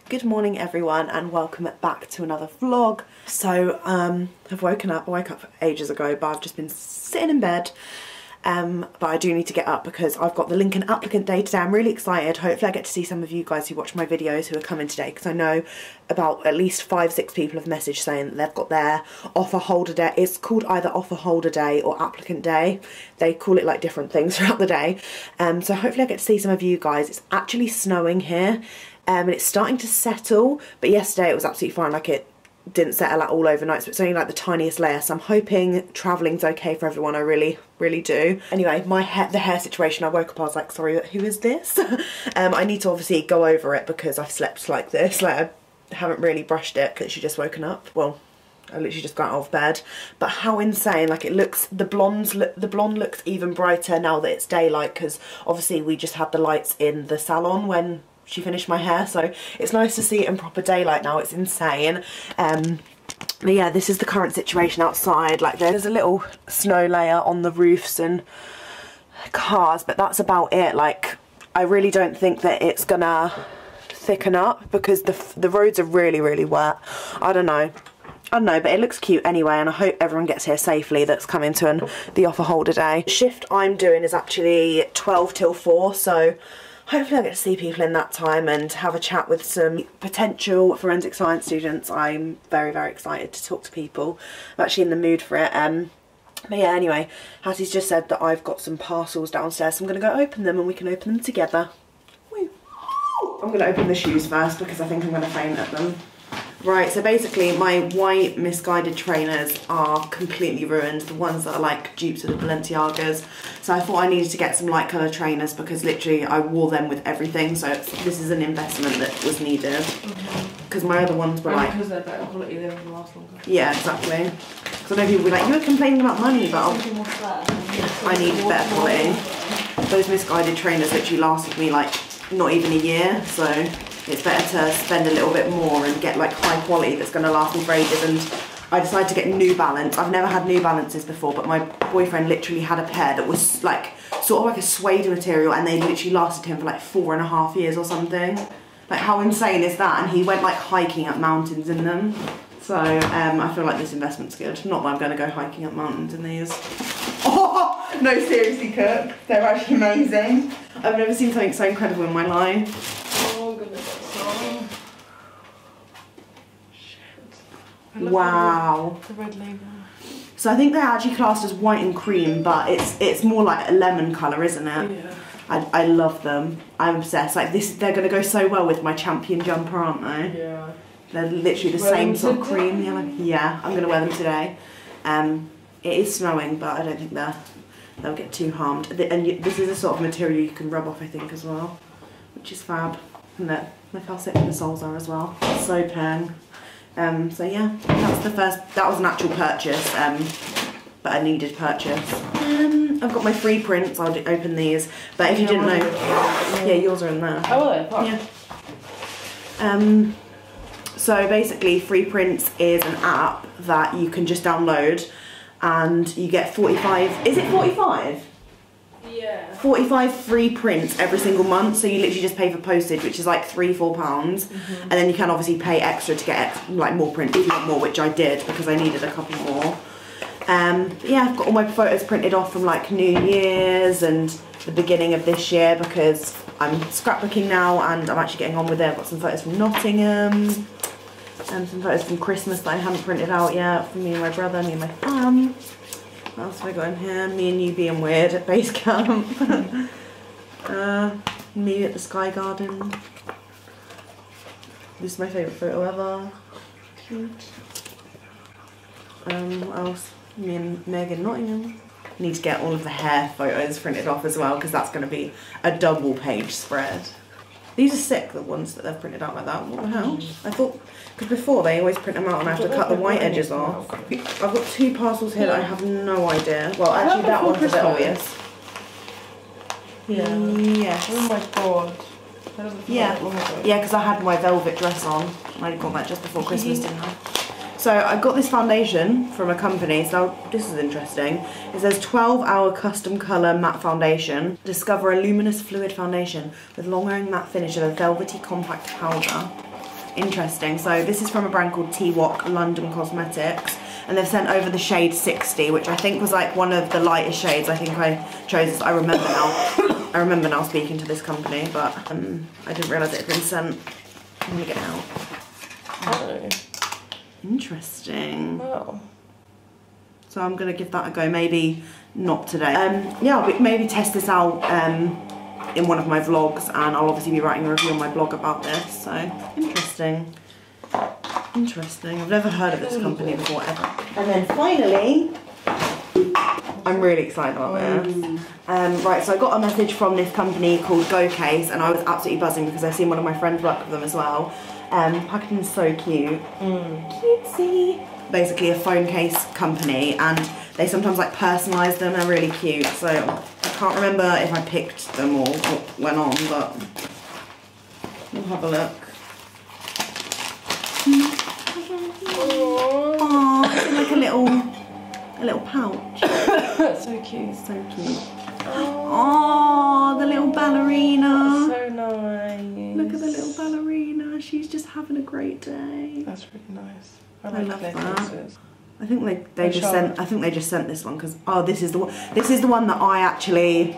Good morning everyone and welcome back to another vlog. So I've woken up, I woke up ages ago but I've just been sitting in bed. But I do need to get up because I've got the Lincoln Applicant Day today. I'm really excited. Hopefully I get to see some of you guys who watch my videos who are coming today, because I know about at least 5-6 people have messaged saying that they've got their offer holder day. It's called either offer holder day or applicant day. They call it like different things throughout the day. So hopefully I get to see some of you guys. It's actually snowing here and it's starting to settle, but yesterday it was absolutely fine. Like, it didn't settle out all overnight, so it's only like the tiniest layer, so I'm hoping travelling's okay for everyone. I really do. Anyway, the hair situation, I woke up, I was like, sorry, who is this? I need to obviously go over it because I've slept like this, like I haven't really brushed it because she's just woken up. Well, I literally just got out of bed. But how insane, like it looks, the blonde looks even brighter now that it's daylight, because obviously we just had the lights in the salon when she finished my hair, so it's nice to see it in proper daylight now. It's insane. But yeah, this is the current situation outside. Like, there's a little snow layer on the roofs and cars, but that's about it. Like, I really don't think that it's gonna thicken up because the roads are really wet. I don't know, but it looks cute anyway, and I hope everyone gets here safely that's coming to the offer holder day. The shift I'm doing is actually 12 till 4, so hopefully I'll get to see people in that time and have a chat with some potential forensic science students. I'm very excited to talk to people. I'm actually in the mood for it. But yeah, anyway, Hattie's just said that I've got some parcels downstairs, so I'm going to go open them and we can open them together. Woo. I'm going to open the shoes first because I think I'm going to faint at them. Right, so basically my white misguided trainers are completely ruined, the ones that are like dupes of the Balenciagas. So I thought I needed to get some light colour trainers because literally I wore them with everything, so this is an investment that was needed. Because my other ones were like... because they're better quality, they will last longer. Yeah, exactly. Because I know people will be like, you were complaining about money, but I need better quality. Those misguided trainers literally lasted me like not even a year, so it's better to spend a little bit more and get like high quality that's going to last me for ages. And I decided to get New Balance. I've never had New Balances before, but my boyfriend literally had a pair that was like sort of like a suede material, and they literally lasted him for like 4.5 years or something. Like, how insane is that? And he went like hiking up mountains in them. So I feel like this investment's good. Not that I'm going to go hiking up mountains in these. Oh no, seriously, Cook, they're actually amazing. I've never seen something so incredible in my life. Wow. The red label. So I think they're actually classed as white and cream, but it's more like a lemon colour, isn't it? Yeah. I love them. I'm obsessed. Like this, they're gonna go so well with my champion jumper, aren't they? Yeah. They're literally the same sort of cream yellow. Yeah, I'm gonna wear them today. It is snowing, but I don't think they'll get too harmed. And this is a sort of material you can rub off, I think, as well, which is fab. And look how sick the soles are as well. So pang. So yeah, that's the first. That was an actual purchase, but a needed purchase. I've got my free prints. I'll open these. But if you didn't know, yeah, yours are in there. Oh, are they? Yeah. So basically, Free Prints is an app that you can just download, and you get 45. Is it 45? Yeah. 45 free prints every single month, so you literally just pay for postage, which is like £3-4, and then you can obviously pay extra to get like more prints if you want more, which I did because I needed a couple more. Yeah, I've got all my photos printed off from like New Year's and the beginning of this year because I'm scrapbooking now and I'm actually getting on with it. I've got some photos from Nottingham and some photos from Christmas that I haven't printed out yet, from me and my brother, me and my fam. What else have I got in here? Me and you being weird at base camp. Me at the Sky Garden. This is my favourite photo ever. Cute. What else? Me and Meg in Nottingham. Need to get all of the hair photos printed off as well because that's going to be a double page spread. These are sick, the ones that they've printed out like that. What the hell? I thought, because before they always print them out and I have to cut the white edges off. I've got 2 parcels here that I have no idea. Well, actually that one's a bit obvious. Yeah. Yes. Oh my god. Yeah, because I had my velvet dress on. I got that just before Christmas, didn't I? So I got this foundation from a company, so this is interesting. It says 12-hour custom colour matte foundation. Discover a luminous fluid foundation with long-wearing matte finish of a velvety compact powder. interesting. So this is from a brand called T-Walk London Cosmetics, and they've sent over the shade 60, which I think was like one of the lightest shades. I think I chose this. I remember now. I remember now speaking to this company, but I didn't realise it had been sent. I'm gonna get it out. Oh. Interesting. Wow. So I'm gonna give that a go. Maybe not today. Yeah, I'll maybe test this out in one of my vlogs, and I'll obviously be writing a review on my blog about this. So interesting. Interesting. I've never heard of this company before ever. And then finally, I'm really excited about this. Right, so I got a message from this company called GoCase, and I was absolutely buzzing because I've seen one of my friends work with them as well. Packaging is so cute. Cutesy. Basically a phone case company, and they sometimes like personalise them. They're really cute. So I can't remember if I picked them or what went on, but we'll have a look. Oh, it's like a little pouch. That's so cute. So cute. Oh, the little ballerina. That's so nice. Look at the little ballerina. She's just having a great day. That's really nice. I love that. I think they just sent. I think they just sent this one because this is the one. This is the one that I actually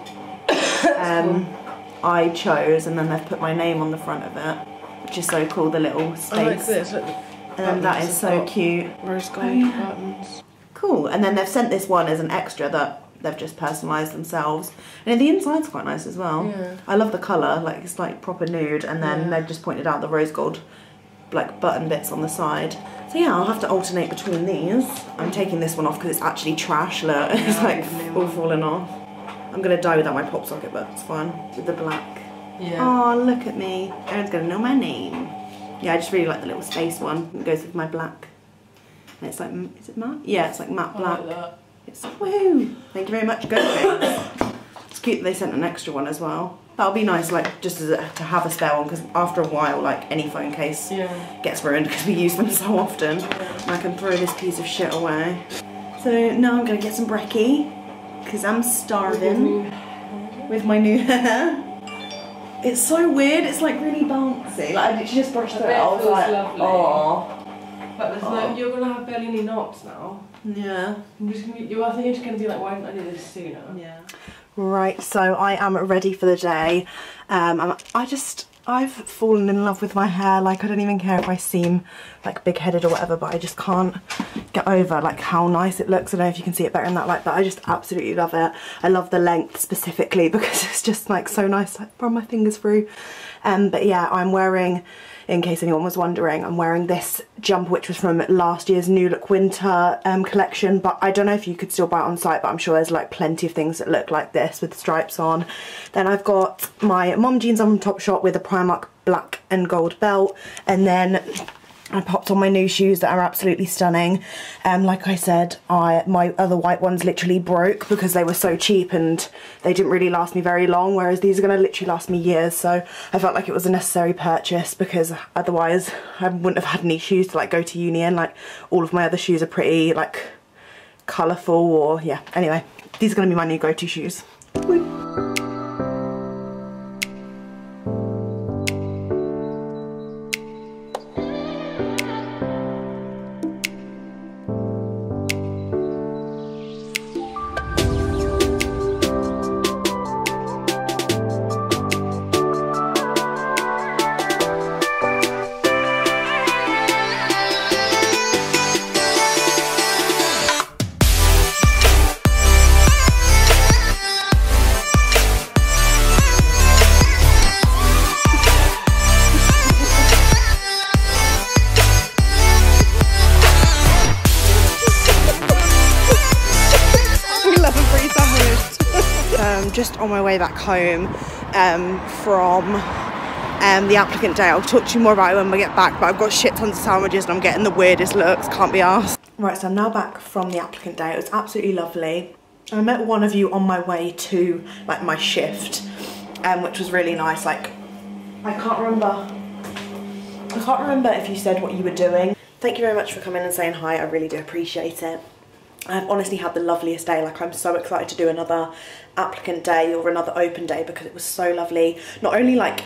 I chose, and then they've put my name on the front of it, which is so cool. The little space. I like this. Look, and that is so cute. Rose gold buttons. Cool. And then they've sent this one as an extra that they've just personalised themselves. And the inside's quite nice as well. Yeah. I love the colour. Like it's like proper nude. And then they've just pointed out the rose gold like button bits on the side. So yeah, I'll have to alternate between these. I'm taking this one off because it's actually trash. Look, it's like all falling off. I'm gonna die without my pop socket, but it's fine. With the black. Yeah. Oh, look at me. Everyone's gonna know my name. Yeah, I just really like the little space one. It goes with my black. And it's like, is it matte? Yeah, it's like matte black. I like that. It's woohoo! Thank you very much, GoCase. It's cute that they sent an extra one as well. That'll be nice, like just as to have a spare one, because after a while, like any phone case gets ruined because we use them so often. And I can throw this piece of shit away. So now I'm gonna get some brekkie because I'm starving with my new hair. It's so weird. It's like really bouncy. Like I literally just brushed it. I was like, oh. But there's no, you're gonna have barely any knots now. Yeah. I think you're just gonna be like, why didn't I do this sooner? Yeah. Right, so I am ready for the day. I've fallen in love with my hair. Like I don't even care if I seem like big-headed or whatever, but I just can't get over like how nice it looks. I don't know if you can see it better in that light, but I just absolutely love it. I love the length specifically because it's just like so nice to like, run my fingers through. But yeah, I'm wearing, in case anyone was wondering, I'm wearing this jumper which was from last year's New Look Winter collection, but I don't know if you could still buy it on site, but I'm sure there's like plenty of things that look like this with stripes on. Then I've got my mom jeans on from Topshop with a Primark black and gold belt, and then I popped on my new shoes that are absolutely stunning. Like I said, my other white ones literally broke because they were so cheap and they didn't really last me very long, whereas these are going to literally last me years. So I felt like it was a necessary purchase because otherwise I wouldn't have had any shoes to like go to uni in. Like all of my other shoes are pretty like colourful, or yeah. Anyway, these are going to be my new go-to shoes. Woo. Just on my way back home from the Applicant day. I'll talk to you more about it when we get back, but I've got shit tons of sandwiches and I'm getting the weirdest looks, can't be arsed. Right, so I'm now back from the Applicant day. It was absolutely lovely. I met one of you on my way to like my shift, which was really nice. Like I can't remember if you said what you were doing. Thank you very much for coming and saying hi. I really do appreciate it. I've honestly had the loveliest day. Like I'm so excited to do another Applicant day or another open day because it was so lovely. Not only like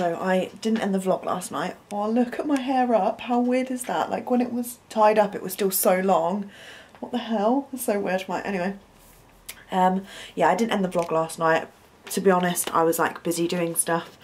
so I didn't end the vlog last night. Oh, look at my hair up. How weird is that? Like when it was tied up, it was still so long. What the hell? That's so weird. Anyway, yeah, I didn't end the vlog last night. To be honest, I was like busy doing stuff.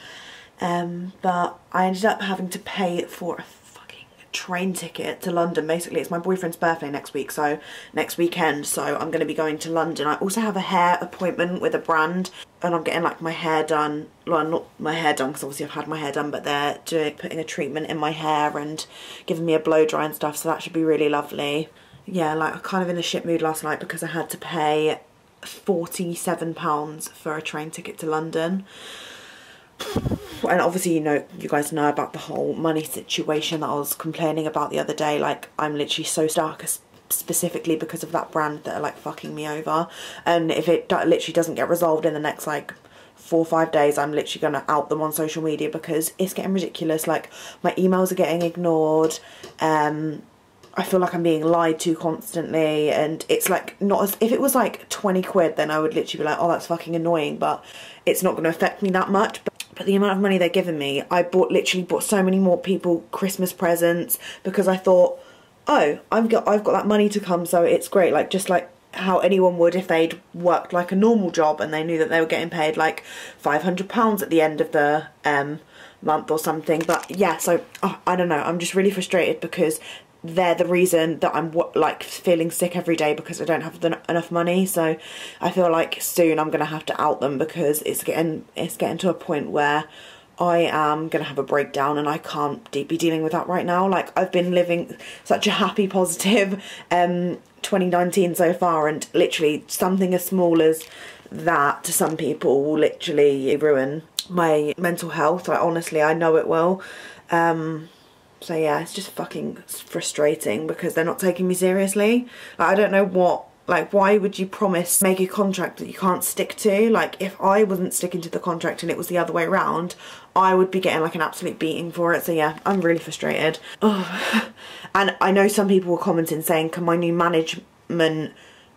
But I ended up having to pay for a fucking train ticket to London. Basically, it's my boyfriend's birthday next week, so next weekend, so I'm going to be going to London. I also have a hair appointment with a brand, and I'm getting like my hair done. Well, not my hair done because obviously I've had my hair done, but they're putting a treatment in my hair and giving me a blow dry and stuff, so that should be really lovely. Yeah, like I'm kind of in a shit mood last night because I had to pay £47 for a train ticket to London. And obviously, you know, you guys know about the whole money situation that I was complaining about the other day. Like, I'm literally so stuck, specifically because of that brand that are like fucking me over. And if it literally doesn't get resolved in the next like 4 or 5 days, I'm literally gonna out them on social media because it's getting ridiculous. Like, my emails are getting ignored. I feel like I'm being lied to constantly, and it's like not as if it was like 20 quid, then I would literally be like, oh, that's fucking annoying, but it's not going to affect me that much. But the amount of money they're giving me, I literally bought so many more people Christmas presents because I thought, oh, I've got that money to come, so it's great. Like, just like how anyone would if they'd worked like a normal job and they knew that they were getting paid like £500 at the end of the month or something. But yeah, so I don't know, I'm just really frustrated because they're the reason that I'm like feeling sick every day because I don't have enough money. So I feel like soon I'm gonna have to out them because it's getting to a point where I am gonna have a breakdown and I can't be dealing with that right now. Like, I've been living such a happy, positive 2019 so far, and literally something as small as that to some people will literally ruin my mental health. Like, honestly, I know it will. So yeah, it's just fucking frustrating because they're not taking me seriously. Like, I don't know what, like, why would you make a contract that you can't stick to? Like, if I wasn't sticking to the contract and it was the other way around, I would be getting like an absolute beating for it. So yeah, I'm really frustrated. Oh. And I know some people were commenting saying, can my new management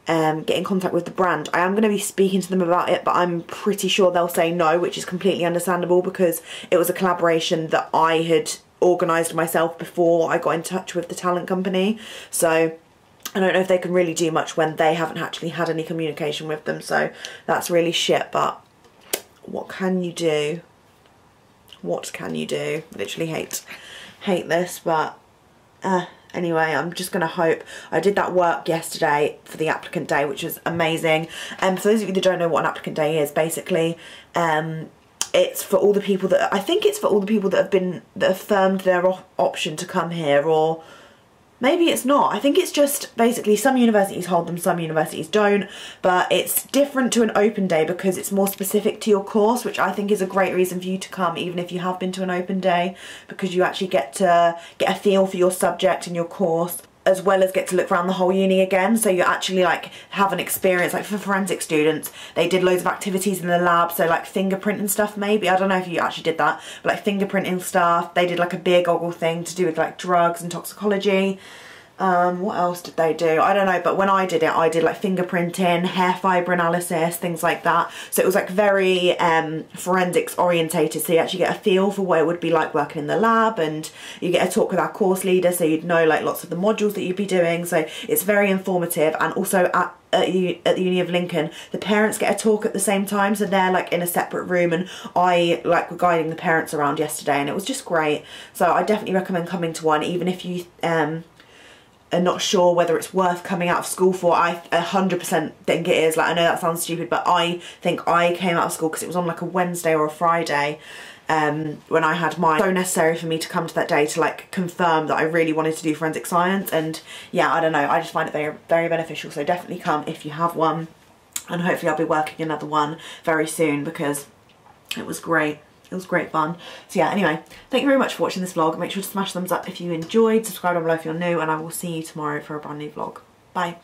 get in contact with the brand? I am going to be speaking to them about it, but I'm pretty sure they'll say no, which is completely understandable because it was a collaboration that I had organised myself before I got in touch with the talent company. So I don't know if they can really do much when they haven't actually had any communication with them. So that's really shit, but what can you do? What can you do? Literally hate this, but anyway, I'm just gonna hope. I did that work yesterday for the applicant day, which was amazing. And for those of you that don't know what an applicant day is, basically it's for all the people that, I think it's for all the people that have firmed their option to come here, or maybe it's not. I think it's just basically some universities hold them, some universities don't, but it's different to an open day because it's more specific to your course, which I think is a great reason for you to come even if you have been to an open day, because you actually get to get a feel for your subject and your course, as well as get to look around the whole uni again. So you actually like have an experience. Like for forensic students, they did loads of activities in the lab, so like fingerprinting stuff maybe. I don't know if you actually did that, but like fingerprinting stuff. They did like a beer goggle thing to do with like drugs and toxicology. What else did they do? I don't know, but when I did it, I did like fingerprinting, hair fibre analysis, things like that. So it was like very forensics orientated, so you actually get a feel for what it would be like working in the lab, and you get a talk with our course leader, so you'd know like lots of the modules that you'd be doing. So it's very informative. And also at the Uni of Lincoln, the parents get a talk at the same time, so they're like in a separate room, and I like were guiding the parents around yesterday, and it was just great. So I definitely recommend coming to one, even if you are not sure whether it's worth coming out of school for. I 100% think it is. Like, I know that sounds stupid, but I think I came out of school because it was on like a Wednesday or a Friday when I had mine. So necessary for me to come to that day to like confirm that I really wanted to do forensic science. And yeah, I don't know, I just find it very, very beneficial. So definitely come if you have one, and hopefully I'll be working another one very soon because it was great. It was great fun. So yeah, anyway, thank you very much for watching this vlog. Make sure to smash thumbs up if you enjoyed, subscribe down below if you're new, and I will see you tomorrow for a brand new vlog. Bye.